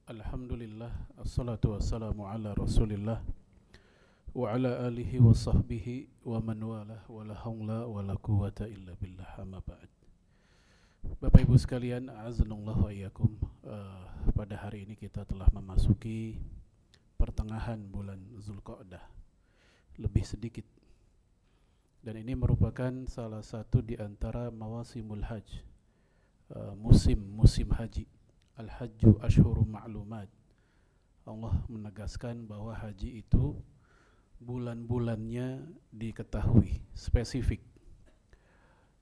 Alhamdulillah, assalatu wassalamu ala rasulillah wa ala alihi wa sahbihi wa man walah wa la hawla wa la quwata illa billah, amma ba'd. Bapak Ibu sekalian, a'azanallahu wa iyyakum. Pada hari ini kita telah memasuki pertengahan bulan Zulqa'dah, lebih sedikit. Dan ini merupakan salah satu di antara mawasimul hajj, musim haji. Al-hajju ashhuru ma'lumat. Allah menegaskan bahwa haji itu bulan-bulannya diketahui, spesifik.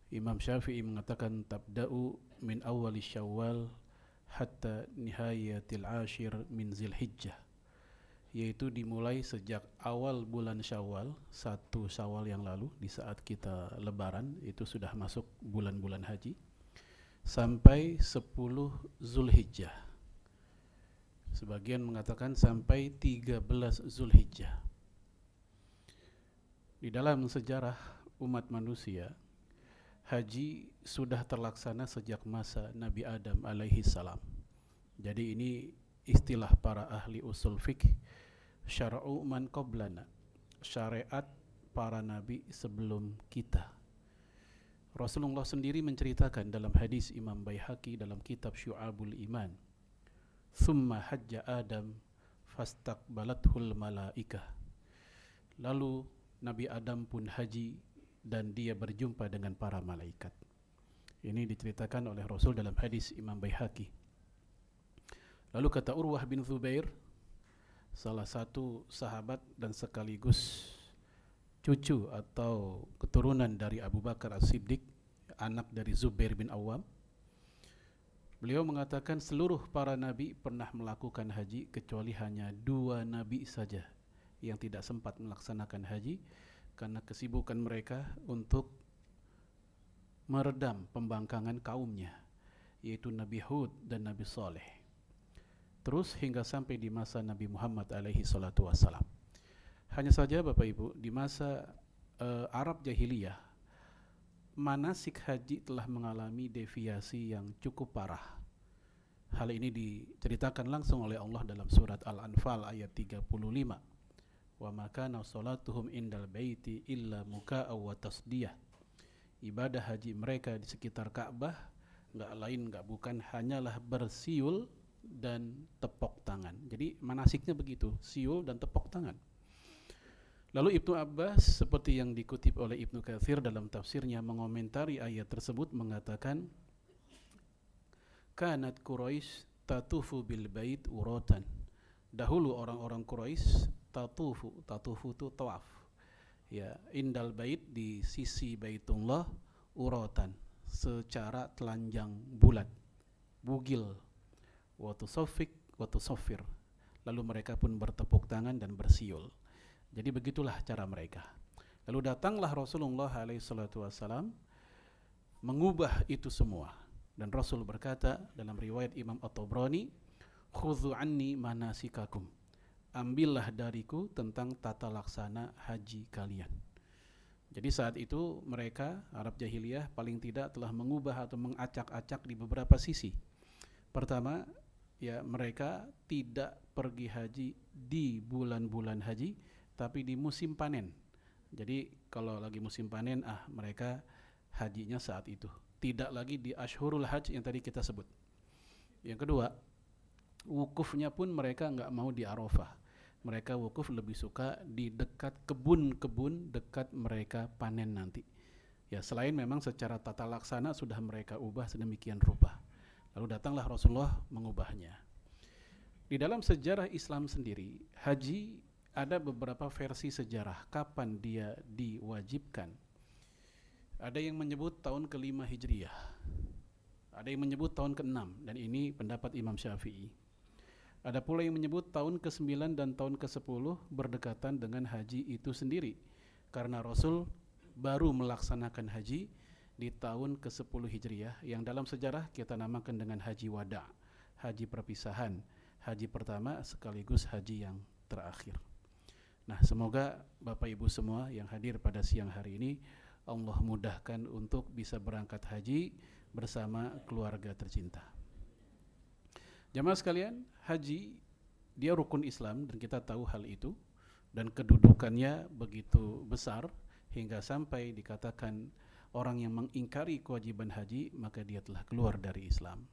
Imam Syafi'i mengatakan tabda'u min awwali Syawal hatta nihayatil ashir min Zilhijjah, yaitu dimulai sejak awal bulan Syawal, 1 Syawal yang lalu, di saat kita lebaran itu sudah masuk bulan-bulan haji, sampai 10 Zulhijjah. Sebagian mengatakan sampai 13 Zulhijjah. Di dalam sejarah umat manusia, haji sudah terlaksana sejak masa Nabi Adam alaihi salam. Jadi ini istilah para ahli usul fikih, syara'u man qablana, syariat para nabi sebelum kita. Rasulullah sendiri menceritakan dalam hadis Imam Baihaqi dalam kitab Syu'abul Iman, "Tsumma hajja Adam fastaqbalathul malaikah." Lalu Nabi Adam pun haji dan dia berjumpa dengan para malaikat. Ini diceritakan oleh Rasul dalam hadis Imam Baihaqi. Lalu kata Urwah bin Zubair, salah satu sahabat dan sekaligus cucu atau keturunan dari Abu Bakar As-Siddiq, anak dari Zubair bin Awam. Beliau mengatakan seluruh para nabi pernah melakukan haji kecuali hanya 2 nabi saja yang tidak sempat melaksanakan haji karena kesibukan mereka untuk meredam pembangkangan kaumnya, yaitu Nabi Hud dan Nabi Saleh. Terus hingga sampai di masa Nabi Muhammad alaihi salatu wassalam. Hanya saja Bapak Ibu, di masa Arab Jahiliyah, manasik haji telah mengalami deviasi yang cukup parah. Hal ini diceritakan langsung oleh Allah dalam surat Al-Anfal ayat 35. Wa ma kana sholatuhum indal baiti illa muka'aw wa tasdiyah. Ibadah haji mereka di sekitar Ka'bah enggak lain enggak bukan hanyalah bersiul dan tepuk tangan. Jadi manasiknya begitu, siul dan tepuk tangan. Lalu Ibnu Abbas seperti yang dikutip oleh Ibnu Katsir dalam tafsirnya mengomentari ayat tersebut mengatakan, kanat Quraisy tatufu bil bait uratan. Dahulu orang-orang Quraisy tatufu itu tawaf. Ya, indal bait di sisi Baitullah uratan, secara telanjang bulat, bugil. Wa tusaffik wa tusaffir. Lalu mereka pun bertepuk tangan dan bersiul. Jadi begitulah cara mereka. Lalu datanglah Rasulullah SAW mengubah itu semua. Dan Rasul berkata dalam riwayat Imam At-Tabrani, khudhu anni manasikakum. Ambillah dariku tentang tata laksana haji kalian. Jadi saat itu mereka, Arab Jahiliyah, paling tidak telah mengubah atau mengacak-acak di beberapa sisi. Pertama, ya mereka tidak pergi haji di bulan-bulan haji, tapi di musim panen. Jadi kalau lagi musim panen, mereka hajinya saat itu. Tidak lagi di Ashhurul Hajj yang tadi kita sebut. Yang kedua, wukufnya pun mereka enggak mau di Arafah. Mereka wukuf lebih suka di dekat kebun-kebun dekat mereka panen nanti. Ya, selain memang secara tata laksana sudah mereka ubah sedemikian rupa. Lalu datanglah Rasulullah mengubahnya. Di dalam sejarah Islam sendiri, haji ada beberapa versi sejarah kapan dia diwajibkan. Ada yang menyebut tahun ke-5 Hijriah, ada yang menyebut tahun ke-6, dan ini pendapat Imam Syafi'i. Ada pula yang menyebut tahun ke-9 dan tahun ke-10 berdekatan dengan haji itu sendiri, karena Rasul baru melaksanakan haji di tahun ke-10 Hijriah, yang dalam sejarah kita namakan dengan haji wada', haji perpisahan, haji pertama sekaligus haji yang terakhir. Nah, semoga Bapak Ibu semua yang hadir pada siang hari ini Allah mudahkan untuk bisa berangkat haji bersama keluarga tercinta. Jamaah sekalian, haji dia rukun Islam dan kita tahu hal itu, dan kedudukannya begitu besar hingga sampai dikatakan orang yang mengingkari kewajiban haji maka dia telah keluar dari Islam.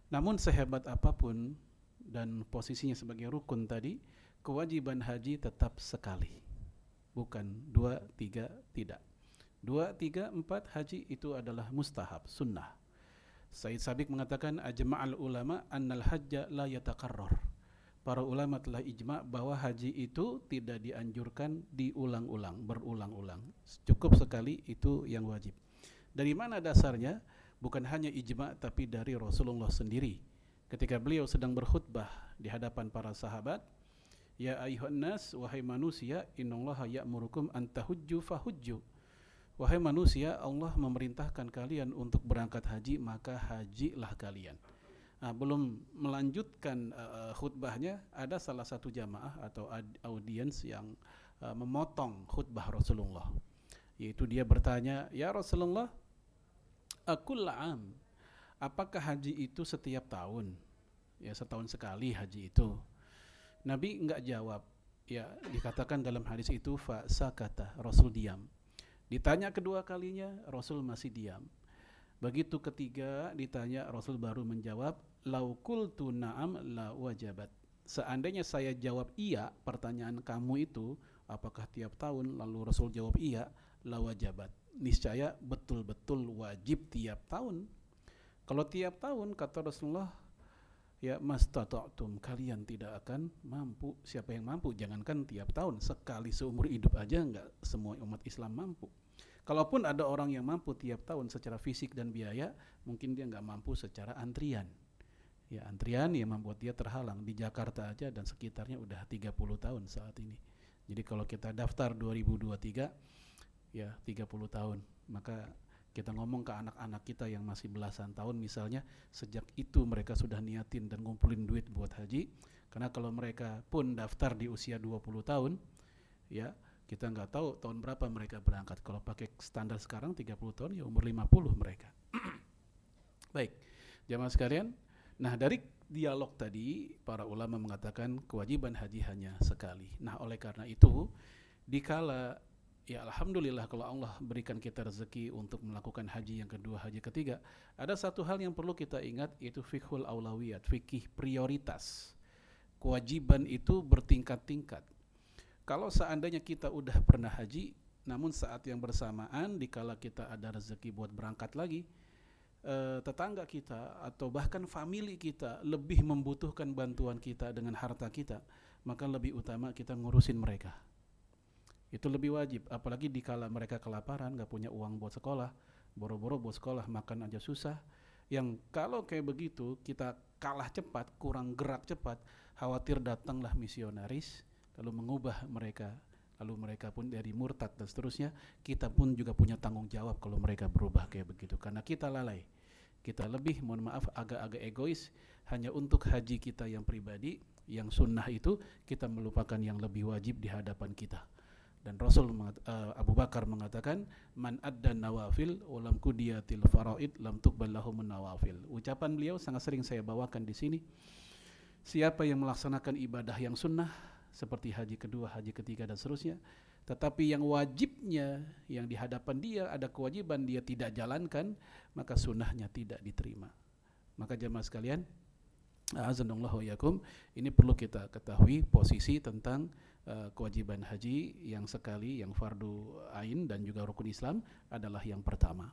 Namun sehebat apapun dan posisinya sebagai rukun tadi, kewajiban haji tetap sekali, bukan 2, 3, tidak. 2, 3, 4 haji itu adalah mustahab, sunnah. Said Sabiq mengatakan ajma'al ulama annal hajja la yatakarrar. Para ulama telah ijma' bahwa haji itu tidak dianjurkan diulang-ulang, berulang-ulang. Cukup sekali itu yang wajib. Dari mana dasarnya? Bukan hanya ijma' tapi dari Rasulullah sendiri. Ketika beliau sedang berkhutbah di hadapan para sahabat, ya ayyuhan nas, wahai manusia, innallaha ya'murukum an tahujju fahujju. Wahai manusia, Allah memerintahkan kalian untuk berangkat haji, maka hajilah kalian. Nah, belum melanjutkan khutbahnya, ada salah satu jamaah atau audiens yang memotong khutbah Rasulullah. Yaitu dia bertanya, ya Rasulullah, akulla'am, apakah haji itu setiap tahun? Ya, setahun sekali haji itu. Nabi enggak jawab. Ya, dikatakan dalam hadis itu fa sakata, Rasul diam. Ditanya kedua kalinya, Rasul masih diam. Begitu ketiga ditanya, Rasul baru menjawab, lau qultu na'am la wajabat. Seandainya saya jawab iya, pertanyaan kamu itu apakah tiap tahun, lalu Rasul jawab iya, la wajabat. Niscaya betul-betul wajib tiap tahun. Kalau tiap tahun, kata Rasulullah, ya mastata'tum, kalian tidak akan mampu. Siapa yang mampu? Jangankan tiap tahun, sekali seumur hidup aja enggak semua umat Islam mampu. Kalaupun ada orang yang mampu tiap tahun secara fisik dan biaya, mungkin dia enggak mampu secara antrian. Ya, antrian yang membuat dia terhalang. Di Jakarta aja dan sekitarnya udah 30 tahun saat ini. Jadi kalau kita daftar 2023, ya 30 tahun. Maka kita ngomong ke anak-anak kita yang masih belasan tahun misalnya, sejak itu mereka sudah niatin dan ngumpulin duit buat haji. Karena kalau mereka pun daftar di usia 20 tahun, ya kita nggak tahu tahun berapa mereka berangkat. Kalau pakai standar sekarang 30 tahun, ya umur 50 mereka. Baik, jamaah sekalian. Nah, dari dialog tadi para ulama mengatakan kewajiban haji hanya sekali. Nah, oleh karena itu, dikala ya alhamdulillah kalau Allah berikan kita rezeki untuk melakukan haji yang kedua, haji ketiga, ada satu hal yang perlu kita ingat, yaitu fiqhul aulawiyat, fikih prioritas. Kewajiban itu bertingkat-tingkat. Kalau seandainya kita udah pernah haji, namun saat yang bersamaan dikala kita ada rezeki buat berangkat lagi, tetangga kita atau bahkan famili kita lebih membutuhkan bantuan kita dengan harta kita, maka lebih utama kita ngurusin mereka. Itu lebih wajib, apalagi dikala mereka kelaparan, gak punya uang buat sekolah, boro-boro buat sekolah makan aja susah. Yang kalau kayak begitu kita kalah cepat, kurang gerak cepat, khawatir datanglah misionaris lalu mengubah mereka, lalu mereka pun dari murtad dan seterusnya. Kita pun juga punya tanggung jawab kalau mereka berubah kayak begitu, karena kita lalai. Kita lebih, mohon maaf, agak-agak egois, hanya untuk haji kita yang pribadi, yang sunnah itu kita melupakan yang lebih wajib di hadapan kita. Dan Rasul Abu Bakar mengatakan, man adda nawafil ulam kudiyatil faraid lam tuqbal lahum nawafil. Ucapan beliau sangat sering saya bawakan di sini. Siapa yang melaksanakan ibadah yang sunnah seperti haji kedua, haji ketiga dan seterusnya, tetapi yang wajibnya, yang di hadapan dia ada kewajiban dia tidak jalankan, maka sunnahnya tidak diterima. Maka jemaah sekalian, a'azanallahu yakum, ini perlu kita ketahui posisi tentang kewajiban haji yang sekali, yang fardu ain dan juga rukun Islam adalah yang pertama.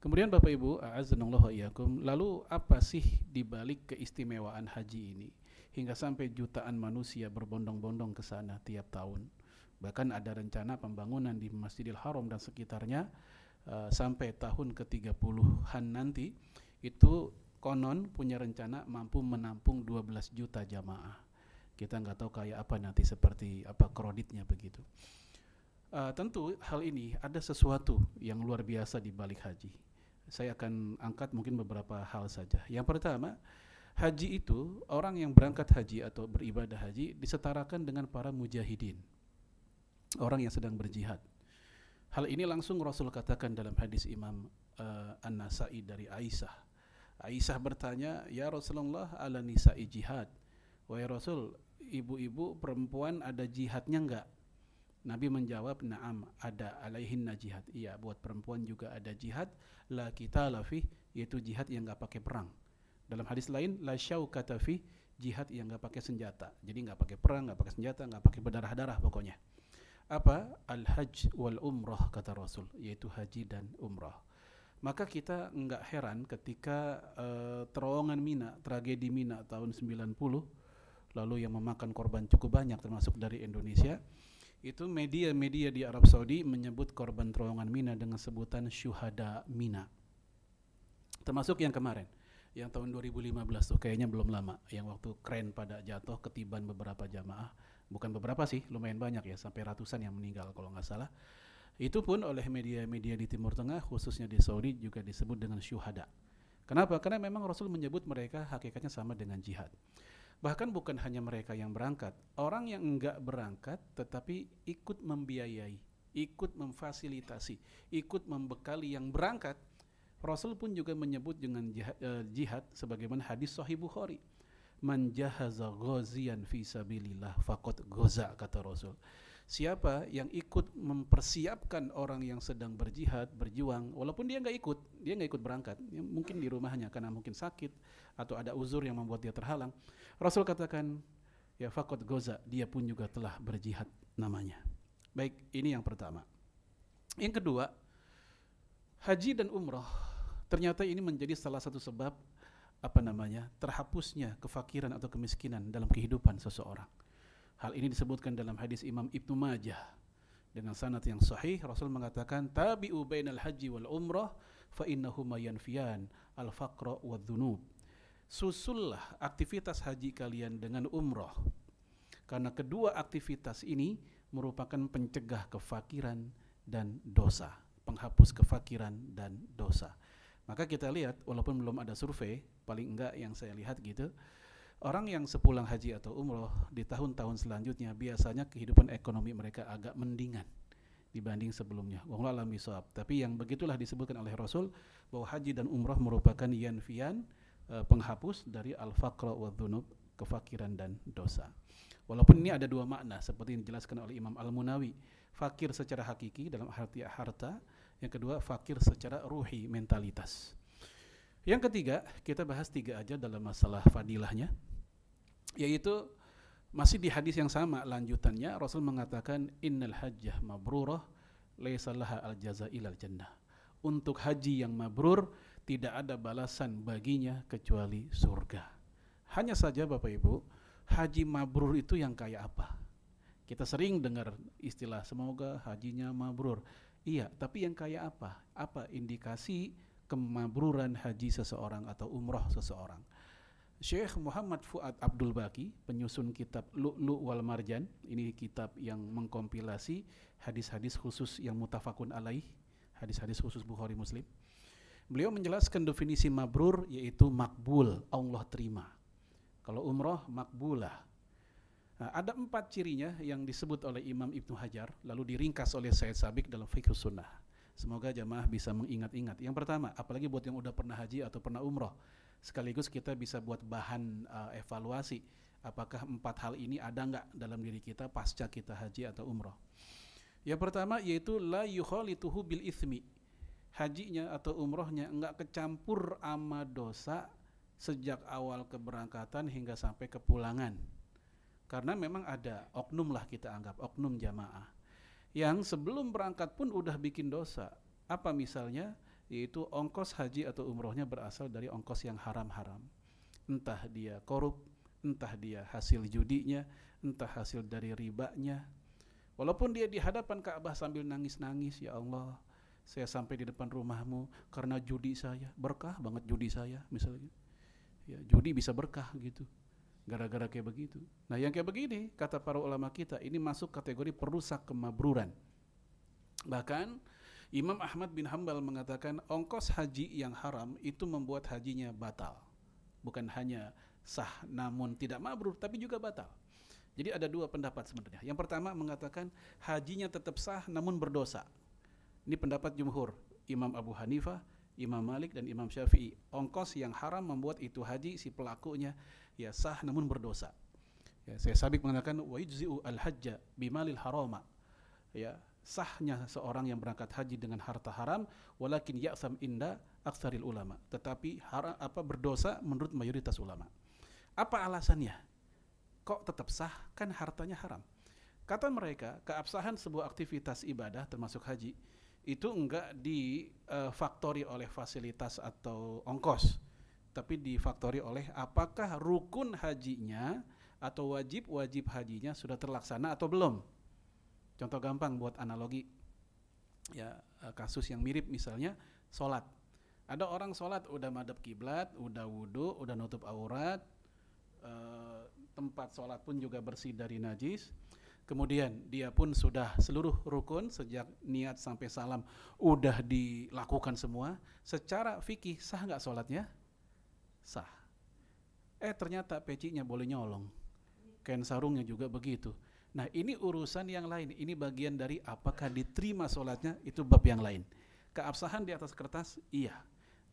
Kemudian Bapak Ibu, a'azanallahu yakum, lalu apa sih dibalik keistimewaan haji ini hingga sampai jutaan manusia berbondong-bondong ke sana tiap tahun? Bahkan ada rencana pembangunan di Masjidil Haram dan sekitarnya sampai tahun ke-30-an nanti, itu konon punya rencana mampu menampung 12 juta jamaah. Kita nggak tahu kayak apa nanti, seperti apa kreditnya begitu. Tentu hal ini ada sesuatu yang luar biasa di balik haji. Saya akan angkat mungkin beberapa hal saja. Yang pertama, haji itu, orang yang berangkat haji atau beribadah haji disetarakan dengan para mujahidin, orang yang sedang berjihad. Hal ini langsung Rasul katakan dalam hadis Imam An-Nasai dari Aisyah Aisyah bertanya, "Ya Rasulullah, ala nisa'i jihad?" Wahai Rasul, ibu-ibu perempuan ada jihadnya enggak? Nabi menjawab, "Na'am, ada, alaihinna jihad." Iya, buat perempuan juga ada jihad, la qitala fi, yaitu jihad yang enggak pakai perang. Dalam hadis lain, la syaukata fi, jihad yang enggak pakai senjata. Jadi enggak pakai perang, enggak pakai senjata, enggak pakai berdarah-darah pokoknya. Apa? Al-hajj wal umrah kata Rasul, yaitu haji dan umrah. Maka kita enggak heran ketika terowongan Mina, tragedi Mina tahun 90, lalu yang memakan korban cukup banyak termasuk dari Indonesia, itu media-media di Arab Saudi menyebut korban terowongan Mina dengan sebutan syuhada Mina. Termasuk yang kemarin, yang tahun 2015 tuh, kayaknya belum lama, yang waktu kren pada jatuh ketiban beberapa jamaah, bukan beberapa sih, lumayan banyak ya, sampai ratusan yang meninggal kalau nggak salah. Itu pun oleh media-media di Timur Tengah, khususnya di Saudi, juga disebut dengan syuhada. Kenapa? Karena memang Rasul menyebut mereka hakikatnya sama dengan jihad. Bahkan bukan hanya mereka yang berangkat, orang yang enggak berangkat tetapi ikut membiayai, ikut memfasilitasi, ikut membekali yang berangkat, Rasul pun juga menyebut dengan jihad sebagaimana hadis Sahih Bukhari. Man jahaza ghaziyan fi sabilillah faqad ghaza, kata Rasul. Siapa yang ikut mempersiapkan orang yang sedang berjihad, berjuang, walaupun dia nggak ikut berangkat, mungkin di rumahnya karena mungkin sakit atau ada uzur yang membuat dia terhalang, Rasul katakan, ya faqad ghaza, dia pun juga telah berjihad namanya. Baik, ini yang pertama. Yang kedua, haji dan umrah ternyata ini menjadi salah satu sebab terhapusnya kefakiran atau kemiskinan dalam kehidupan seseorang. Hal ini disebutkan dalam hadis Imam Ibnu Majah dengan sanad yang sahih. Rasul mengatakan, tabi'u bainal haji wal umrah fa innahuma yanfiyan al faqra wadh-dhunub. Susullah aktivitas haji kalian dengan umrah, karena kedua aktivitas ini merupakan pencegah kefakiran dan dosa, penghapus kefakiran dan dosa. Maka kita lihat, walaupun belum ada survei, paling enggak yang saya lihat gitu, orang yang sepulang haji atau umroh di tahun-tahun selanjutnya biasanya kehidupan ekonomi mereka agak mendingan dibanding sebelumnya. Wallahu a'lam bishawab. Tapi yang begitulah disebutkan oleh Rasul bahwa haji dan umroh merupakan yanfiyan, penghapus dari al-faqra wa dhunub, kefakiran dan dosa. Walaupun ini ada dua makna seperti yang dijelaskan oleh Imam Al-Munawi, fakir secara hakiki dalam arti harta, yang kedua fakir secara ruhi, mentalitas. Yang ketiga, kita bahas tiga aja dalam masalah fadilahnya, yaitu masih di hadis yang sama lanjutannya. Rasul mengatakan, innal hajjah mabrurah laisa laha al jaza ilal jannah. Untuk haji yang mabrur tidak ada balasan baginya kecuali surga. Hanya saja Bapak Ibu, haji mabrur itu yang kayak apa? Kita sering dengar istilah semoga hajinya mabrur. Iya, tapi yang kayak apa? Apa indikasi kemabruran haji seseorang atau umrah seseorang? Syekh Muhammad Fuad Abdul Baqi, penyusun kitab Lu'lu' wal Marjan, ini kitab yang mengkompilasi hadis-hadis khusus yang mutafakun alaih, hadis-hadis khusus Bukhari Muslim. Beliau menjelaskan definisi mabrur, yaitu makbul, Allah terima. Kalau umrah, makbulah. Nah, ada 4 cirinya yang disebut oleh Imam Ibnu Hajar, lalu diringkas oleh Syed Sabiq dalam Fiqh Sunnah. Semoga jamaah bisa mengingat-ingat. Yang pertama, apalagi buat yang udah pernah haji atau pernah umrah, sekaligus kita bisa buat bahan evaluasi, apakah 4 hal ini ada nggak dalam diri kita pasca kita haji atau umrah. Yang pertama yaitu la yukhalituhu bil itsmi. Hajinya atau umrahnya enggak kecampur ama dosa sejak awal keberangkatan hingga sampai kepulangan. Karena memang ada oknum lah, kita anggap oknum jamaah yang sebelum berangkat pun udah bikin dosa. Apa misalnya? Yaitu ongkos haji atau umrohnya berasal dari ongkos yang haram-haram. Entah dia korup, entah dia hasil judinya, entah hasil dari ribanya. Walaupun dia di hadapan Ka'bah sambil nangis-nangis, ya Allah, saya sampai di depan rumahmu karena judi saya, berkah banget judi saya misalnya. Ya, judi bisa berkah gitu, gara-gara kayak begitu. Nah yang kayak begini, kata para ulama kita, ini masuk kategori perusak kemabruran. Bahkan Imam Ahmad bin Hanbal mengatakan ongkos haji yang haram itu membuat hajinya batal. Bukan hanya sah namun tidak mabrur, tapi juga batal. Jadi ada 2 pendapat sebenarnya. Yang pertama mengatakan hajinya tetap sah namun berdosa. Ini pendapat jumhur, Imam Abu Hanifah, Imam Malik dan Imam Syafi'i. Ongkos yang haram membuat itu haji si pelakunya ya sah namun berdosa. Ya, saya Sabik mengatakan wa yujzi'u al-hajja bimalil harama. Ya, sahnya seorang yang berangkat haji dengan harta haram walakin ya'sam inda aktsaril ulama. Tetapi berdosa menurut mayoritas ulama. Apa alasannya? Kok tetap sah? Kan hartanya haram. Kata mereka, keabsahan sebuah aktivitas ibadah termasuk haji itu enggak difaktori oleh fasilitas atau ongkos, tapi difaktori oleh apakah rukun hajinya atau wajib hajinya sudah terlaksana atau belum. Contoh gampang buat analogi, ya kasus yang mirip misalnya sholat. Ada orang sholat udah madhab kiblat, udah wudu, udah nutup aurat, tempat sholat pun juga bersih dari najis. Kemudian dia pun sudah seluruh rukun sejak niat sampai salam udah dilakukan semua. Secara fikih sah nggak sholatnya? Sah. Ternyata pecinya boleh nyolong, kain sarungnya juga begitu. Nah ini urusan yang lain. Ini bagian dari apakah diterima sholatnya, itu bab yang lain. Keabsahan di atas kertas iya,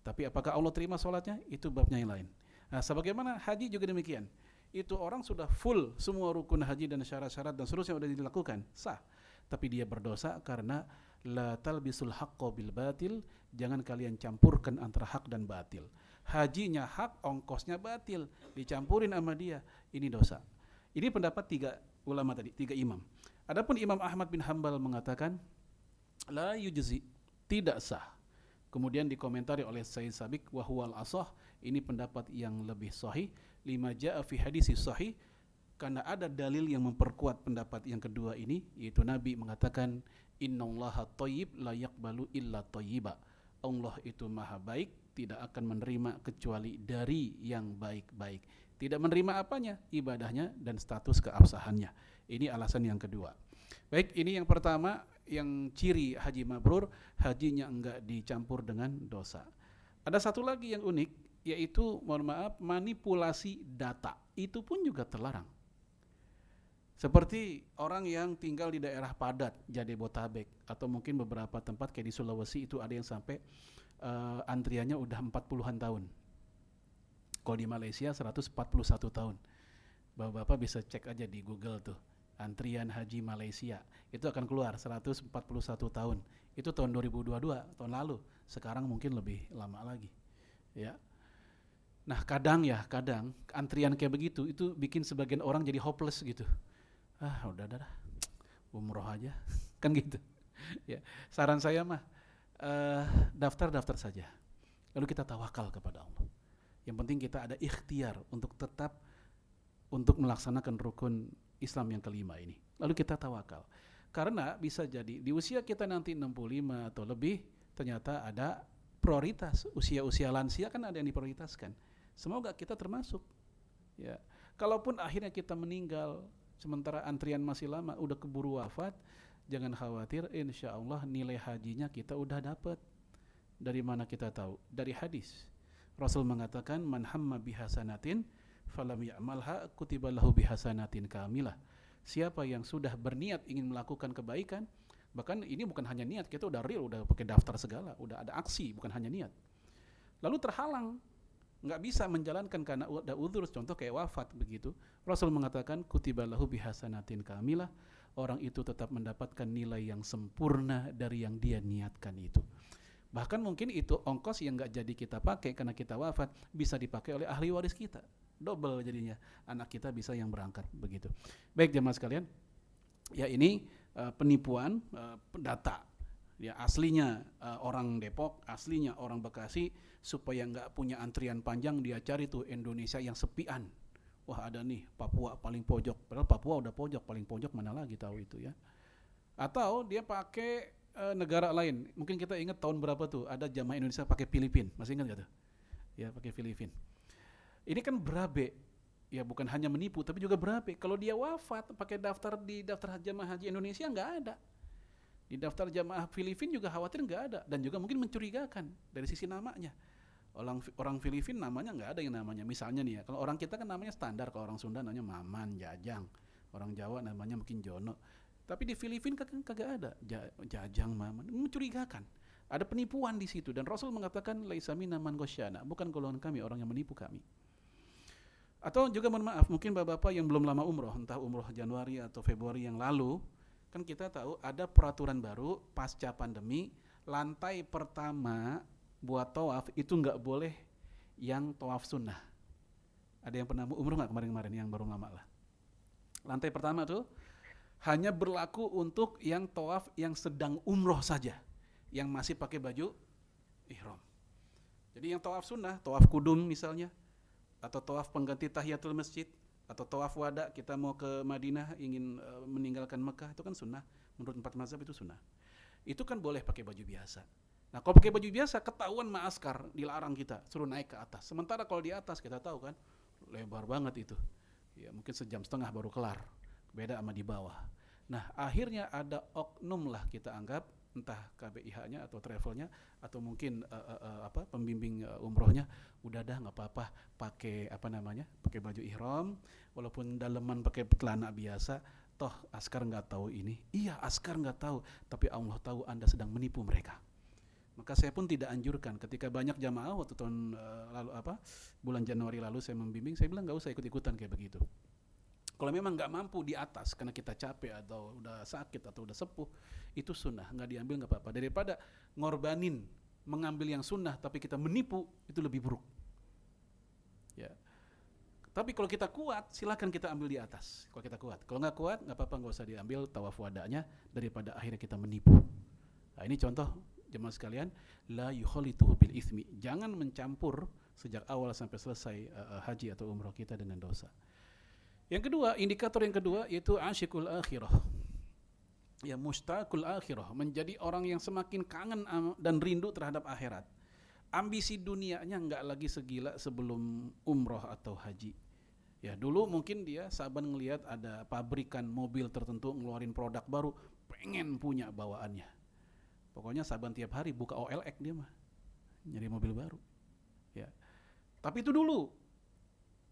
tapi apakah Allah terima sholatnya, itu babnya yang lain. Nah sebagaimana haji juga demikian. Itu orang sudah full semua rukun haji dan syarat-syarat dan seterusnya sudah dilakukan, sah. Tapi dia berdosa karena la talbisul haqqo bil batil, jangan kalian campurkan antara hak dan batil. Hajinya hak, ongkosnya batil, dicampurin sama dia, ini dosa. Ini pendapat 3 ulama tadi, 3 imam. Adapun Imam Ahmad bin Hambal mengatakan la yujzi, tidak sah. Kemudian dikomentari oleh Sayyid Sabik wa huwal ashah, ini pendapat yang lebih sahih, lima jaa fi hadis sahih, karena ada dalil yang memperkuat pendapat yang kedua ini, yaitu Nabi mengatakan innallaha thayyib la yaqbalu illa thayyiba. Allah itu maha baik, tidak akan menerima kecuali dari yang baik-baik. Tidak menerima apanya? Ibadahnya dan status keabsahannya. Ini alasan yang kedua. Baik, ini yang pertama, yang ciri haji mabrur, hajinya enggak dicampur dengan dosa. Ada satu lagi yang unik, yaitu mohon maaf, manipulasi data. Itu pun juga terlarang. Seperti orang yang tinggal di daerah padat, Jabodetabek, atau mungkin beberapa tempat kayak di Sulawesi itu ada yang sampai antriannya udah 40-an tahun. Kalau di Malaysia 141 tahun. Bapak-bapak bisa cek aja di Google tuh, antrian haji Malaysia. Itu akan keluar 141 tahun. Itu tahun 2022, tahun lalu. Sekarang mungkin lebih lama lagi. Ya. Nah, kadang antrian kayak begitu itu bikin sebagian orang jadi hopeless gitu. Udah umroh aja. Kan gitu. Ya. Saran saya mah daftar saja. Lalu kita tawakal kepada Allah. Yang penting kita ada ikhtiar untuk tetap untuk melaksanakan rukun Islam yang kelima ini. Lalu kita tawakal. Karena bisa jadi di usia kita nanti 65 atau lebih, ternyata ada prioritas. Usia-usia lansia kan ada yang diprioritaskan. Semoga kita termasuk. Ya. Kalaupun akhirnya kita meninggal, sementara antrian masih lama, udah keburu wafat, jangan khawatir, insya Allah nilai hajinya kita udah dapat. Dari mana kita tahu? Dari hadis. Rasul mengatakan, man hamma bihasanatin falam ya'malha kutiba lahu bihasanatin kamilah. Siapa yang sudah berniat ingin melakukan kebaikan, bahkan ini bukan hanya niat, kita udah real, udah pakai daftar segala, udah ada aksi, bukan hanya niat. Lalu terhalang, nggak bisa menjalankan karena ada uzur, contoh kayak wafat begitu. Rasul mengatakan kutiba lahu bihasanatin kamilah, orang itu tetap mendapatkan nilai yang sempurna dari yang dia niatkan itu. Bahkan mungkin itu ongkos yang nggak jadi kita pakai karena kita wafat, bisa dipakai oleh ahli waris kita. Double jadinya, anak kita bisa yang berangkat begitu. Baik jemaah sekalian, ya ini penipuan data. Ya aslinya orang Depok, aslinya orang Bekasi, supaya nggak punya antrian panjang dia cari tuh Indonesia yang sepian. Wah ada nih Papua paling pojok, padahal Papua udah pojok, paling pojok mana lagi tahu itu ya. Atau dia pakai negara lain, mungkin kita ingat tahun berapa tuh ada jamaah Indonesia pakai Filipin, masih ingat gak tuh? Ya pakai Filipin. Ini kan berabe, ya bukan hanya menipu tapi juga berabe. Kalau dia wafat pakai daftar di daftar jamaah haji Indonesia nggak ada, di daftar jamaah Filipin juga khawatir nggak ada, dan juga mungkin mencurigakan dari sisi namanya. Orang Filipin namanya nggak ada yang namanya, misalnya nih ya, kalau orang kita kan namanya standar, kalau orang Sunda namanya Maman, Jajang, orang Jawa namanya mungkin Jono. Tapi di Filipina kagak ada Jajang, Maman, mencurigakan. Ada penipuan di situ dan Rasul mengatakan laisa minna man ghasyana, bukan golongan kami orang yang menipu kami. Atau juga mohon maaf, mungkin bapak-bapak yang belum lama umroh, entah umroh Januari atau Februari yang lalu, kan kita tahu ada peraturan baru pasca pandemi, lantai pertama buat tawaf itu nggak boleh yang tawaf sunnah. Ada yang pernah umroh nggak kemarin-kemarin yang baru lama lah? Lantai pertama tuh hanya berlaku untuk yang tawaf yang sedang umroh saja, yang masih pakai baju ihram. Jadi yang tawaf sunnah, tawaf kudum misalnya, atau tawaf pengganti tahiyatul masjid, atau tawaf wada, kita mau ke Madinah ingin meninggalkan Mekah, itu kan sunnah. Menurut 4 mazhab itu sunnah. Itu kan boleh pakai baju biasa. Nah kalau pakai baju biasa ketahuan ma'askar, dilarang kita, suruh naik ke atas. Sementara kalau di atas kita tahu kan lebar banget itu, ya mungkin sejam setengah baru kelar, beda sama di bawah. Nah akhirnya ada oknum lah kita anggap, entah KBIH-nya atau travelnya atau mungkin pembimbing umrohnya, udah dah nggak apa-apa pakai pakai baju ihram, walaupun daleman pakai celana biasa, toh askar nggak tahu ini. Iya askar nggak tahu, tapi Allah tahu Anda sedang menipu mereka. Maka saya pun tidak anjurkan. Ketika banyak jamaah waktu tahun bulan Januari lalu saya membimbing, saya bilang nggak usah ikut-ikutan kayak begitu. Kalau memang nggak mampu di atas karena kita capek atau udah sakit atau udah sepuh, itu sunnah, nggak diambil nggak apa-apa. Daripada ngorbanin mengambil yang sunnah tapi kita menipu, itu lebih buruk. Ya. Tapi kalau kita kuat, silakan kita ambil di atas. Kalau kita kuat, kalau nggak kuat nggak apa-apa, nggak usah diambil tawaf wadanya daripada akhirnya kita menipu. Nah, ini contoh jemaah sekalian, la yukhalituhu bil itsmi. Jangan mencampur sejak awal sampai selesai haji atau umroh kita dengan dosa. Yang kedua, indikator yang kedua yaitu asyikul akhirah. Ya mustaqul akhirah, menjadi orang yang semakin kangen dan rindu terhadap akhirat. Ambisi dunianya enggak lagi segila sebelum umroh atau haji. Ya dulu mungkin dia saban ngelihat ada pabrikan mobil tertentu ngeluarin produk baru, pengen punya bawaannya. Pokoknya saban tiap hari buka OLX dia mah, nyari mobil baru. Ya. Tapi itu dulu.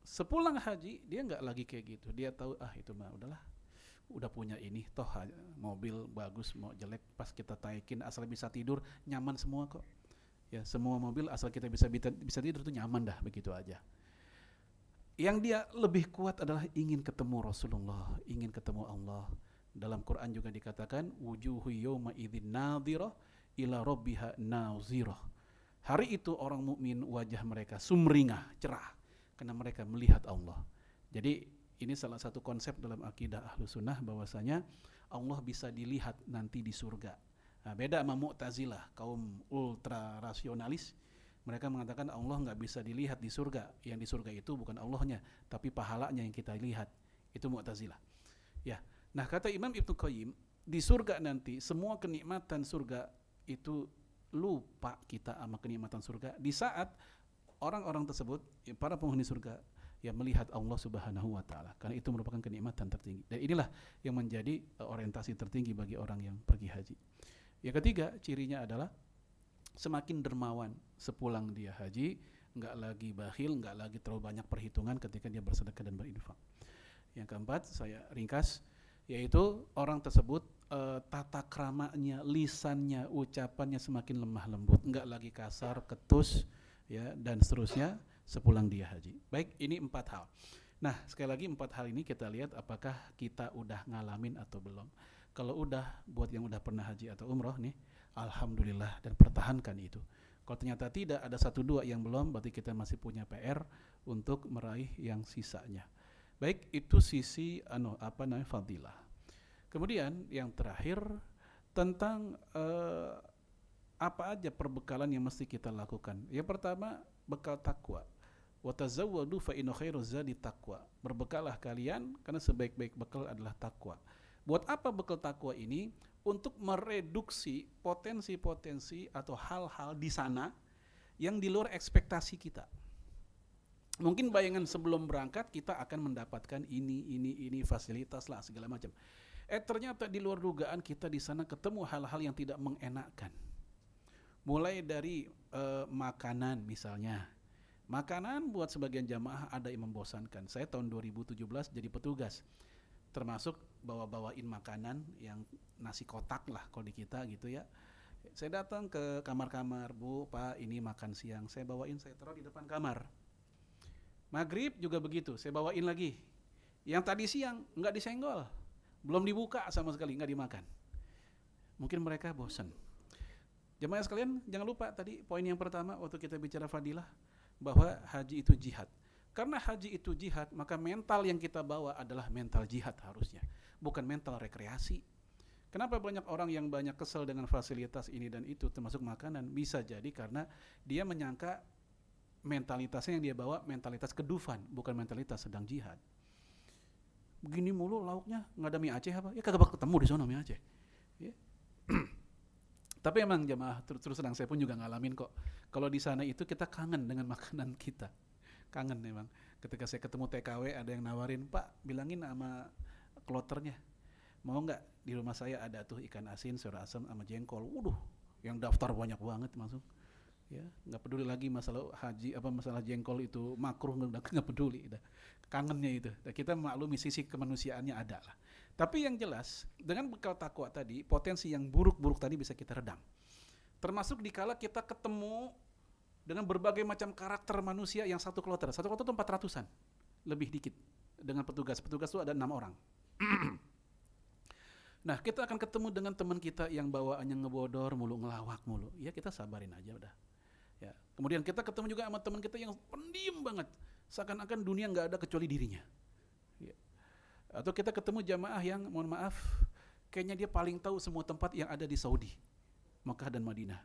Sepulang haji dia nggak lagi kayak gitu. Dia tahu itu mah udahlah, udah punya ini, toh mobil bagus mau jelek pas kita taikin asal bisa tidur nyaman semua kok. Ya semua mobil asal kita bisa tidur tuh nyaman dah, begitu aja. Yang dia lebih kuat adalah ingin ketemu Rasulullah, ingin ketemu Allah. Dalam Quran juga dikatakan wujuhu yawma idzin nadhirah ila rabbiha nazirah. Hari itu orang mukmin wajah mereka sumringah, cerah, karena mereka melihat Allah. Jadi ini salah satu konsep dalam akidah Ahlus Sunnah bahwasanya Allah bisa dilihat nanti di surga. Nah, beda sama Mu'tazilah, kaum ultra rasionalis. Mereka mengatakan Allah nggak bisa dilihat di surga. Yang di surga itu bukan Allahnya, tapi pahalanya yang kita lihat. Itu Mu'tazilah. Ya. Nah, kata Imam Ibnu Qayyim, di surga nanti semua kenikmatan surga itu lupa kita sama kenikmatan surga di saat orang-orang tersebut, para penghuni surga, yang melihat Allah Subhanahu wa taala, karena itu merupakan kenikmatan tertinggi. Dan inilah yang menjadi orientasi tertinggi bagi orang yang pergi haji. Yang ketiga, cirinya adalah semakin dermawan sepulang dia haji, enggak lagi bakhil, enggak lagi terlalu banyak perhitungan ketika dia bersedekah dan berinfak. Yang keempat, saya ringkas, yaitu orang tersebut tata kramanya, lisannya, ucapannya semakin lemah lembut, enggak lagi kasar, ketus, ya dan seterusnya sepulang dia haji. Baik, ini 4 hal. Nah, sekali lagi 4 hal ini kita lihat apakah kita udah ngalamin atau belum. Kalau udah, buat yang udah pernah haji atau umroh nih, alhamdulillah, dan pertahankan itu. Kalau ternyata tidak, ada 1-2 yang belum, berarti kita masih punya PR untuk meraih yang sisanya. Baik, itu sisi fadilah. Kemudian yang terakhir tentang apa aja perbekalan yang mesti kita lakukan. Yang pertama, bekal takwa. Wa tazawwadu fa inna khairuz zadi taqwa. Berbekalah kalian karena sebaik-baik bekal adalah takwa. Buat apa bekal takwa ini? Untuk mereduksi potensi-potensi atau hal-hal di sana yang di luar ekspektasi kita. Mungkin bayangan sebelum berangkat kita akan mendapatkan ini fasilitas lah segala macam. Ternyata di luar dugaan kita di sana ketemu hal-hal yang tidak mengenakkan. Mulai dari makanan misalnya. Makanan buat sebagian jamaah ada yang membosankan. Saya tahun 2017 jadi petugas, termasuk bawa-bawain makanan yang nasi kotak lah kalau di kita gitu ya. Saya datang ke kamar-kamar, Bu, Pak, ini makan siang. Saya bawain, saya taruh di depan kamar. Maghrib juga begitu, saya bawain lagi. Yang tadi siang nggak disenggol, belum dibuka sama sekali, nggak dimakan. Mungkin mereka bosan. Jemaah sekalian, jangan lupa tadi poin yang pertama waktu kita bicara fadilah, bahwa haji itu jihad. Karena haji itu jihad, maka mental yang kita bawa adalah mental jihad harusnya, bukan mental rekreasi. Kenapa banyak orang yang banyak kesel dengan fasilitas ini dan itu, termasuk makanan? Bisa jadi karena dia menyangka mentalitasnya yang dia bawa mentalitas kedufan, bukan mentalitas sedang jihad. Begini mulu lauknya, nggak ada mie Aceh apa? Ya kagak bakal ketemu di sana mie Aceh. Ya. Tapi emang jemaah terus terang saya pun juga ngalamin kok. Kalau di sana itu kita kangen dengan makanan kita, kangen memang. Ketika saya ketemu TKW ada yang nawarin, Pak bilangin sama kloternya, mau nggak di rumah saya ada tuh ikan asin, sayur asam sama jengkol. Waduh, yang daftar banyak banget masuk. Ya, nggak peduli lagi masalah haji apa masalah jengkol itu makruh, nggak peduli. Dah. Kangennya itu. Dan kita maklumi sisi kemanusiaannya ada lah. Tapi yang jelas dengan bekal takwa tadi, potensi yang buruk-buruk tadi bisa kita redam. Termasuk dikala kita ketemu dengan berbagai macam karakter manusia yang satu kloter. Satu kloter itu 400-an, lebih dikit. Dengan petugas itu ada 6 orang. Nah, kita akan ketemu dengan teman kita yang bawaannya ngebodor mulu, ngelawak mulu. Ya kita sabarin aja udah. Ya. Kemudian kita ketemu juga sama teman kita yang pendiam banget, seakan-akan dunia nggak ada kecuali dirinya. Ya. Atau kita ketemu jamaah yang, mohon maaf, kayaknya dia paling tahu semua tempat yang ada di Saudi, Makkah dan Madinah.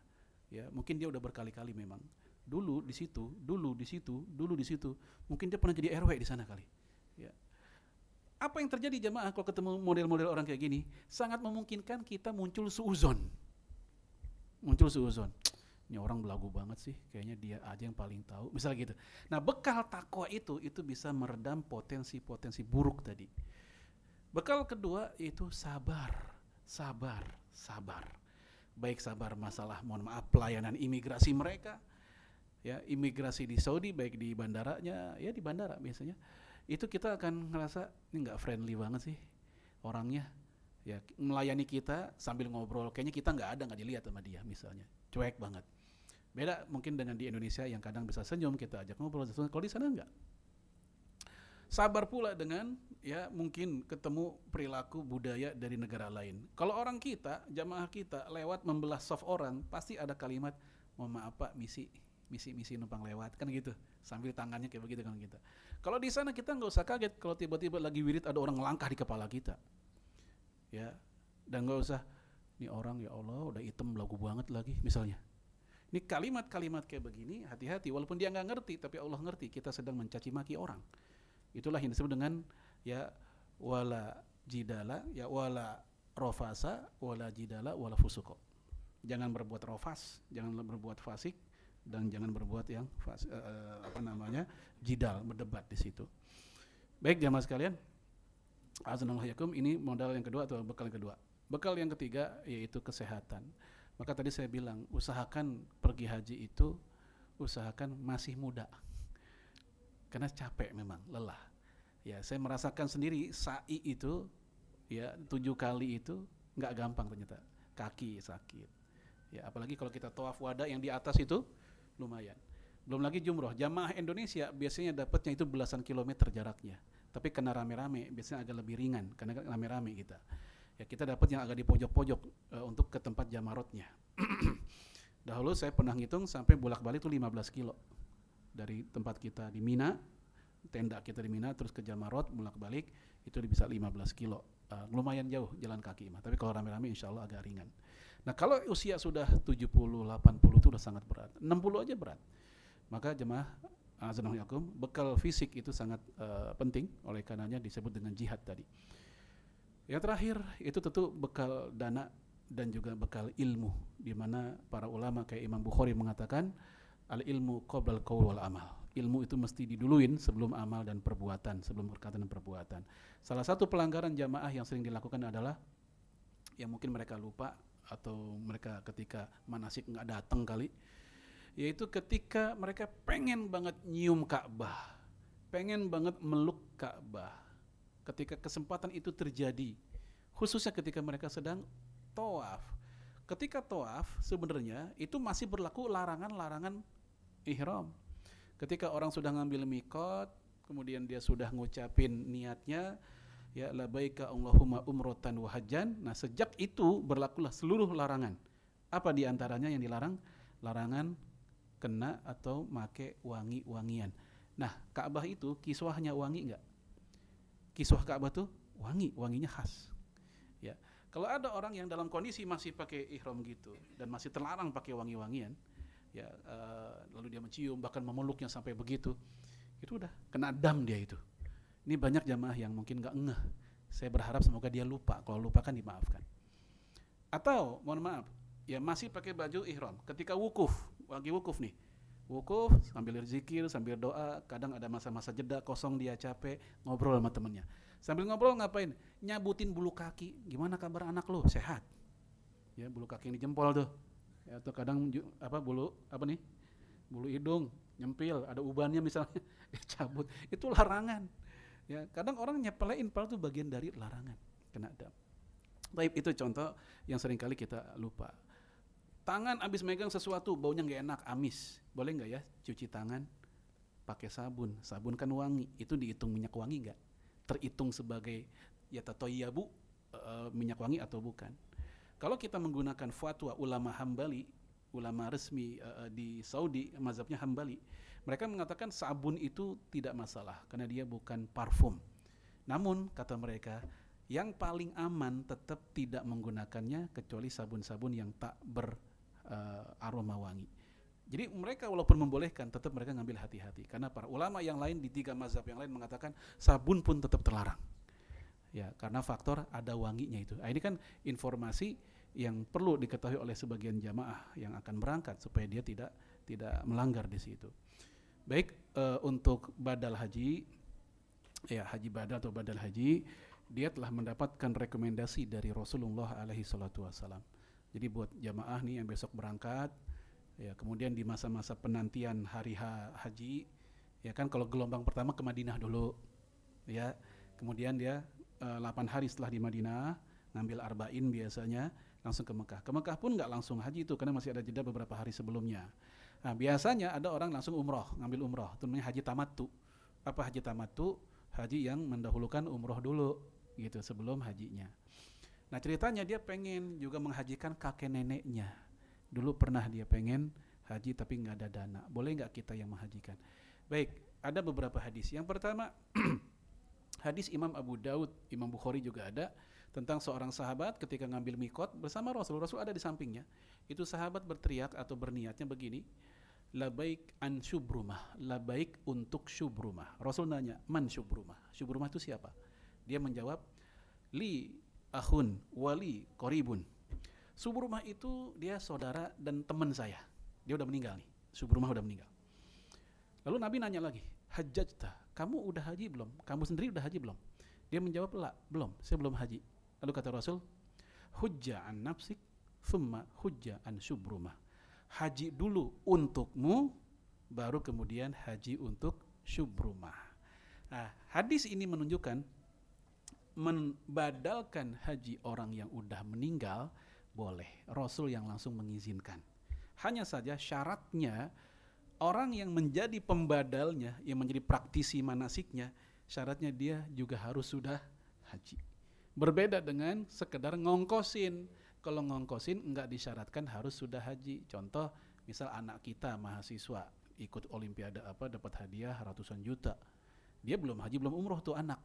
Ya, mungkin dia udah berkali-kali memang. Dulu di situ, dulu di situ, dulu di situ. Mungkin dia pernah jadi RW di sana kali. Ya. Apa yang terjadi jamaah kalau ketemu model-model orang kayak gini? Sangat memungkinkan kita muncul suuzon. Muncul suuzon. Ini orang belagu banget sih, kayaknya dia aja yang paling tahu, misalnya gitu. Nah, bekal takwa itu bisa meredam potensi-potensi buruk tadi. Bekal kedua itu sabar. Baik sabar masalah, mohon maaf, pelayanan imigrasi mereka, ya imigrasi di Saudi, baik di bandaranya, ya di bandara biasanya, itu kita akan ngerasa ini nggak friendly banget sih orangnya, ya melayani kita sambil ngobrol, kayaknya kita nggak dilihat sama dia misalnya, cuek banget. Beda mungkin dengan di Indonesia yang kadang bisa senyum, kita ajak ngobrol, kalau di sana enggak. Sabar pula dengan ya mungkin ketemu perilaku budaya dari negara lain. Kalau orang kita, jamaah kita lewat membelah soft orang, pasti ada kalimat, mohon maaf Pak, misi numpang lewat, kan gitu. Sambil tangannya kayak begitu kan kita. Kalau di sana kita nggak usah kaget kalau tiba-tiba lagi wirid ada orang langkah di kepala kita. Ya, dan nggak usah, ini orang ya Allah udah hitam belagu banget lagi misalnya. Ini kalimat-kalimat kayak begini, hati-hati. Walaupun dia nggak ngerti, tapi Allah ngerti. Kita sedang mencaci maki orang. Itulah yang disebut dengan ya wala jidala, ya wala rofasa, wala jidala, wala fusuko. Jangan berbuat rofas, jangan berbuat fasik, dan jangan berbuat yang jidal, berdebat di situ. Baik jamaah sekalian, azanallahu ini modal yang kedua atau bekal yang kedua. Bekal yang ketiga yaitu kesehatan. Maka tadi saya bilang, usahakan pergi haji itu, usahakan masih muda. Karena capek memang, lelah. Ya, saya merasakan sendiri sa'i itu, ya 7 kali itu nggak gampang ternyata. Kaki sakit. Ya, apalagi kalau kita tawaf wada yang di atas itu lumayan. Belum lagi jumroh. Jamaah Indonesia biasanya dapatnya itu belasan kilometer jaraknya. Tapi kena rame-rame, biasanya agak lebih ringan karena rame-rame kita. Ya kita dapat yang agak di pojok-pojok untuk ke tempat jamarotnya. Dahulu saya pernah ngitung sampai bolak-balik itu 15 kilo dari tempat kita di Mina, tenda kita di Mina, terus ke jamarot bolak-balik itu bisa 15 kilo. Lumayan jauh jalan kaki mah. Tapi kalau rame-rame insya Allah agak ringan. Nah kalau usia sudah 70, 80 itu udah sangat berat. 60 aja berat. Maka jemaah azanahum, bekal fisik itu sangat penting, oleh karenanya disebut dengan jihad tadi. Yang terakhir itu tentu bekal dana dan juga bekal ilmu, di mana para ulama kayak Imam Bukhari mengatakan al ilmu qoblal qaul wal amal. Ilmu itu mesti diduluin sebelum amal dan perbuatan, sebelum perkataan dan perbuatan. Salah satu pelanggaran jamaah yang sering dilakukan adalah yang mungkin mereka lupa atau mereka ketika manasik nggak datang kali, yaitu ketika mereka pengen banget nyium Ka'bah, pengen banget meluk Ka'bah. Ketika kesempatan itu terjadi, khususnya ketika mereka sedang tawaf, Ketika tawaf sebenarnya itu masih berlaku larangan-larangan ihram. Ketika orang sudah ngambil mikot, kemudian dia sudah ngucapin niatnya, ya labbaika Allahumma umratan wa hajjan. Nah, sejak itu berlakulah seluruh larangan. Apa di antaranya yang dilarang? Larangan kena atau make wangi-wangian. Nah, Ka'bah itu kiswahnya wangi enggak? Kiswah Ka'bah tuh wangi, wanginya khas. Ya. Kalau ada orang yang dalam kondisi masih pakai ihram gitu dan masih terlarang pakai wangi-wangian, ya lalu dia mencium bahkan memeluknya sampai begitu, itu udah kena dam dia itu. Ini banyak jamaah yang mungkin nggak ngeh. Saya berharap semoga dia lupa. Kalau lupa kan dimaafkan. Atau mohon maaf, ya masih pakai baju ihram. Ketika wukuf, lagi wukuf nih, wukuf sambil zikir, sambil doa. Kadang ada masa-masa jeda kosong dia capek, ngobrol sama temennya. Sambil ngobrol ngapain? Nyabutin bulu kaki. Gimana kabar anak lo? Sehat? Ya bulu kaki yang di jempol tuh. Ya, atau kadang bulu hidung nyempil, ada ubannya misalnya dicabut. Itu larangan. Ya, kadang orang nyepelein padahal itu bagian dari larangan kena dam. Baik, itu contoh yang seringkali kita lupa. Tangan abis megang sesuatu baunya nggak enak, amis, boleh nggak ya cuci tangan pakai sabun? Sabun kan wangi, itu dihitung minyak wangi nggak? Terhitung sebagai ya tatoyabu minyak wangi atau bukan? Kalau kita menggunakan fatwa ulama Hambali, ulama resmi di Saudi, mazhabnya Hambali, mereka mengatakan sabun itu tidak masalah karena dia bukan parfum. Namun kata mereka, yang paling aman tetap tidak menggunakannya kecuali sabun-sabun yang tak beraroma wangi. Jadi mereka walaupun membolehkan, tetap mereka ngambil hati-hati karena para ulama yang lain di 3 mazhab yang lain mengatakan sabun pun tetap terlarang. Ya, karena faktor ada wanginya itu. Nah, ini kan informasi yang perlu diketahui oleh sebagian jamaah yang akan berangkat supaya dia tidak melanggar di situ. Baik, untuk badal haji, ya haji badal atau badal haji, dia telah mendapatkan rekomendasi dari Rasulullah alaihi salatu wassalam. Jadi buat jamaah nih yang besok berangkat, ya kemudian di masa-masa penantian hari haji, ya kan kalau gelombang pertama ke Madinah dulu, ya kemudian dia 8 hari setelah di Madinah ngambil arba'in biasanya langsung ke Mekah. Ke Mekah pun nggak langsung haji itu karena masih ada jeda beberapa hari sebelumnya. Nah, biasanya ada orang langsung umroh, ngambil umroh, itu namanya haji tamattu. Apa haji tamattu? Haji yang mendahulukan umroh dulu gitu sebelum hajinya. Nah, ceritanya dia pengen juga menghajikan kakek neneknya. Dulu pernah dia pengen haji tapi nggak ada dana. Boleh nggak kita yang menghajikan? Baik, ada beberapa hadis. Yang pertama hadis Imam Abu Daud, Imam Bukhari juga ada tentang seorang sahabat ketika ngambil mikot bersama Rasul ada di sampingnya. Itu sahabat berteriak atau berniatnya begini, labaik an syubrumah, labaik untuk syubrumah. Rasul nanya, man syubrumah? Syubrumah itu siapa? Dia menjawab, li akhun wali qoribun. Syubrumah itu dia saudara dan teman saya. Dia udah meninggal nih. Syubrumah udah meninggal. Lalu Nabi nanya lagi, hajjajta, kamu udah haji belum? Kamu sendiri udah haji belum? Dia menjawab, la, belum, saya belum haji. Lalu kata Rasul, hujja an nafsik, thumma hujja an syubrumah. Haji dulu untukmu, baru kemudian haji untuk syubrumah. Nah, hadis ini menunjukkan membadalkan haji orang yang udah meninggal boleh. Rasul yang langsung mengizinkan. Hanya saja syaratnya orang yang menjadi pembadalnya, yang menjadi praktisi manasiknya, syaratnya dia juga harus sudah haji. Berbeda dengan sekedar ngongkosin. Kalau ngongkosin enggak disyaratkan harus sudah haji. Contoh, misal anak kita mahasiswa ikut olimpiade dapat hadiah ratusan juta. Dia belum haji, belum umroh tuh anak.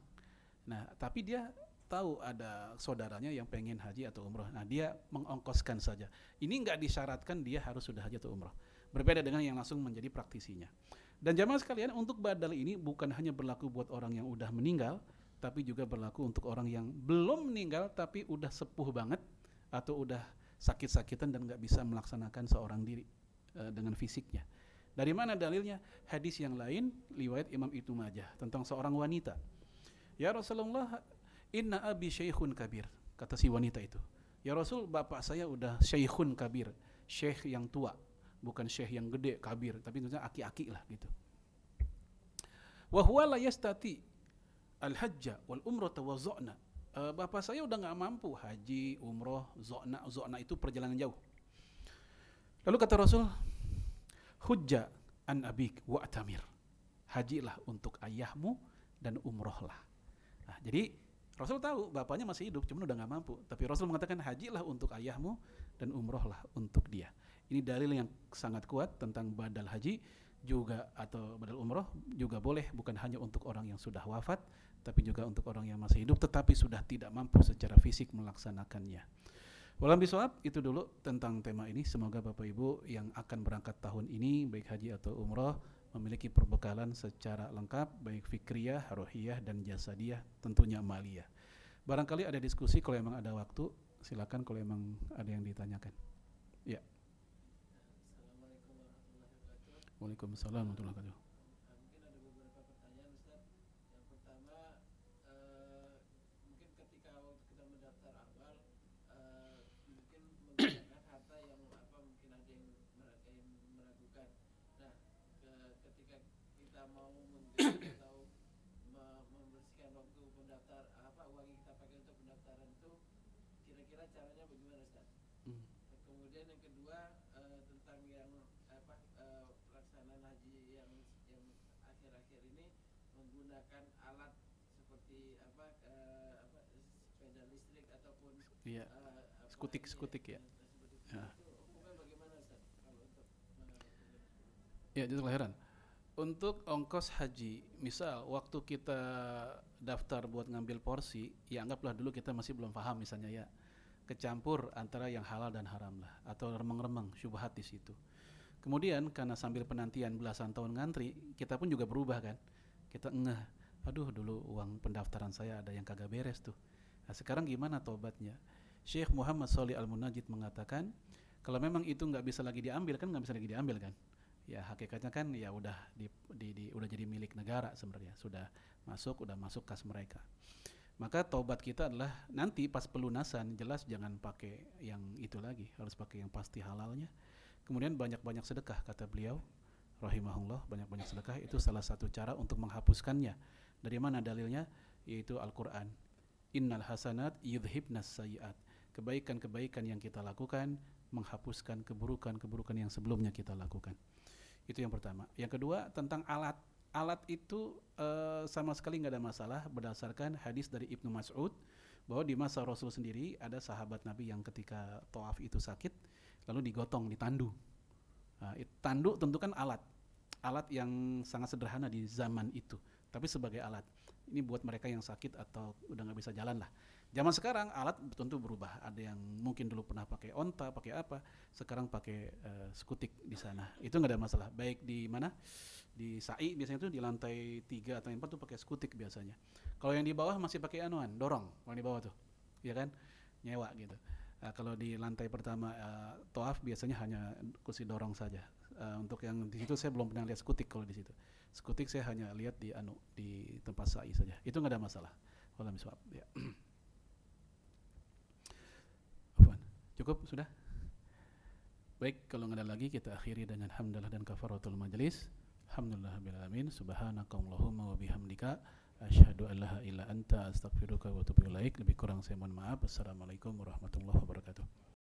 Nah, tapi dia tahu ada saudaranya yang pengen haji atau umroh. Nah, dia mengongkoskan saja. Ini enggak disyaratkan dia harus sudah haji atau umroh. Berbeda dengan yang langsung menjadi praktisinya. Dan jamaah sekalian, untuk badal ini bukan hanya berlaku buat orang yang udah meninggal, tapi juga berlaku untuk orang yang belum meninggal tapi udah sepuh banget atau udah sakit-sakitan dan nggak bisa melaksanakan seorang diri dengan fisiknya. Dari mana dalilnya? Hadis yang lain, riwayat Imam Ibnu Majah tentang seorang wanita. Ya Rasulullah, inna abi syekhun kabir. Kata si wanita itu, ya Rasul, bapak saya udah syekhun kabir, syekh yang tua, bukan syekh yang gede kabir, tapi maksudnya aki-aki lah gitu. Wa huwa la yastati al-hajja wal umrata wa za'na bapak saya udah nggak mampu haji, umroh, zona itu perjalanan jauh. Lalu kata Rasul, hujja an abik wa'tamir. Hajilah untuk ayahmu dan umrohlah. Nah, jadi Rasul tahu bapaknya masih hidup, cuma udah nggak mampu. Tapi Rasul mengatakan hajilah untuk ayahmu dan umrohlah untuk dia. Ini dalil yang sangat kuat tentang badal haji juga atau badal umroh juga boleh, bukan hanya untuk orang yang sudah wafat, tapi juga untuk orang yang masih hidup tetapi sudah tidak mampu secara fisik melaksanakannya. Walam bisawab, itu dulu tentang tema ini. Semoga Bapak Ibu yang akan berangkat tahun ini baik haji atau umroh memiliki perbekalan secara lengkap, baik fikriyah, rohiyah, dan jasadiyah, tentunya maliyah. Barangkali ada diskusi, kalau memang ada waktu, silakan kalau memang ada yang ditanyakan. Ya. Assalamualaikum warahmatullahi wabarakatuh. Waalaikumsalam warahmatullahi wabarakatuh. Mungkin ada beberapa pertanyaan, Ustaz. Yang pertama, mungkin ketika waktu kita mendaftar awal, mungkin menggunakan harta yang mungkin ada yang meragukan. Nah, ketika kita mau mengganti atau membersihkan waktu pendaftar uang yang kita pakai untuk pendaftaran itu, kira-kira caranya bagaimana, Ustaz? Kemudian yang kedua, tentang yang pelaksanaan haji yang akhir-akhir ini menggunakan alat seperti sepeda listrik ataupun skutik ya. Ya. Itu hukumnya bagaimana, Ustaz? Kalau untuk Ya, jazakallahu khairan. Untuk ongkos haji, misal waktu kita daftar buat ngambil porsi, ya anggaplah dulu kita masih belum paham misalnya ya, kecampur antara yang halal dan haram lah, atau remeng-remeng syubhat di situ. Kemudian karena sambil penantian belasan tahun ngantri, kita pun juga berubah kan. Kita ngeh, aduh dulu uang pendaftaran saya ada yang kagak beres tuh. Nah, sekarang gimana tobatnya? Syekh Muhammad Shalih Al-Munajjid mengatakan, kalau memang itu nggak bisa lagi diambil, kan nggak bisa lagi diambil kan? Ya hakikatnya kan ya udah udah jadi milik negara sebenarnya, sudah masuk kas mereka. Maka taubat kita adalah nanti pas pelunasan, jelas jangan pakai yang itu lagi, harus pakai yang pasti halalnya. Kemudian banyak-banyak sedekah, kata beliau rahimahullah, banyak-banyak sedekah itu salah satu cara untuk menghapuskannya. Dari mana dalilnya? Yaitu Al-Quran. Innal hasanat yudhibnas sayyiat. Kebaikan-kebaikan yang kita lakukan menghapuskan keburukan-keburukan yang sebelumnya kita lakukan. Itu yang pertama. Yang kedua, tentang alat. Alat itu sama sekali nggak ada masalah berdasarkan hadis dari Ibnu Mas'ud bahwa di masa Rasul sendiri ada sahabat Nabi yang ketika tawaf itu sakit lalu digotong, ditandu. Nah, tandu tentu kan alat yang sangat sederhana di zaman itu, tapi sebagai alat. Ini buat mereka yang sakit atau udah nggak bisa jalan lah. Zaman sekarang alat tentu berubah. Ada yang mungkin dulu pernah pakai onta, pakai apa, sekarang pakai skutik di sana. Itu nggak ada masalah. Baik di mana? Di sa'i biasanya tuh di lantai 3 atau 4 tuh pakai skutik biasanya. Kalau yang di bawah masih pakai dorong. Kalau di bawah tuh, ya kan, nyewa gitu. Kalau di lantai pertama toaf biasanya hanya kursi dorong saja. Untuk yang di situ saya belum pernah lihat skutik. Kalau di situ skutik saya hanya lihat di tempat sa'i saja. Itu nggak ada masalah. Wallahu a'lam. Ya. Cukup sudah? Baik, kalau nggak ada lagi kita akhiri dengan hamdalah dan kafaratul majelis. Alhamdulillahirabbil alamin. Subhanakallahumma wa bihamdika asyhadu an la ilaha illa anta astaghfiruka wa atubu ilaik. Lebih kurang saya mohon maaf. Assalamualaikum warahmatullahi wabarakatuh.